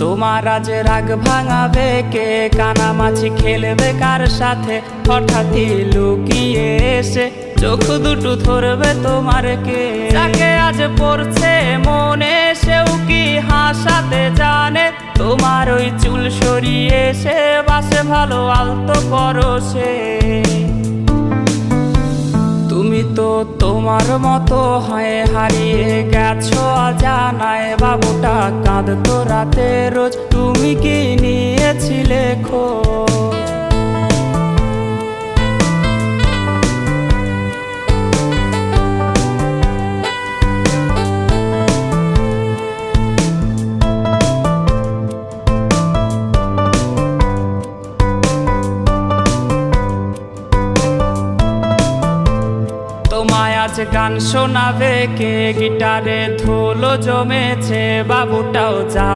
তোমার আজ রাগ ভাঙাবে কে, কানামাছি খেলবে কার সাথে, হঠাৎই লুকিয়ে এসে চোখ দুটো ধরবে তোমার কে। যাকে আজ পড়ছে মনে সেও কি হাসাতে জানে, তোমার ওই চুল সরিয়ে সে বাসে ভালো আলতো পরশে। তুমি তো তোমার মতো হয়ে হারিয়ে গেছো অজানায়, বাবুটা কাঁদতো রাতে রোজ, তুমি কি নিয়েছিলে খোঁজ? তোমায় আজ গান শোনাবে কে, গিটারে ধুলো জমেছে, বাবুটাও যা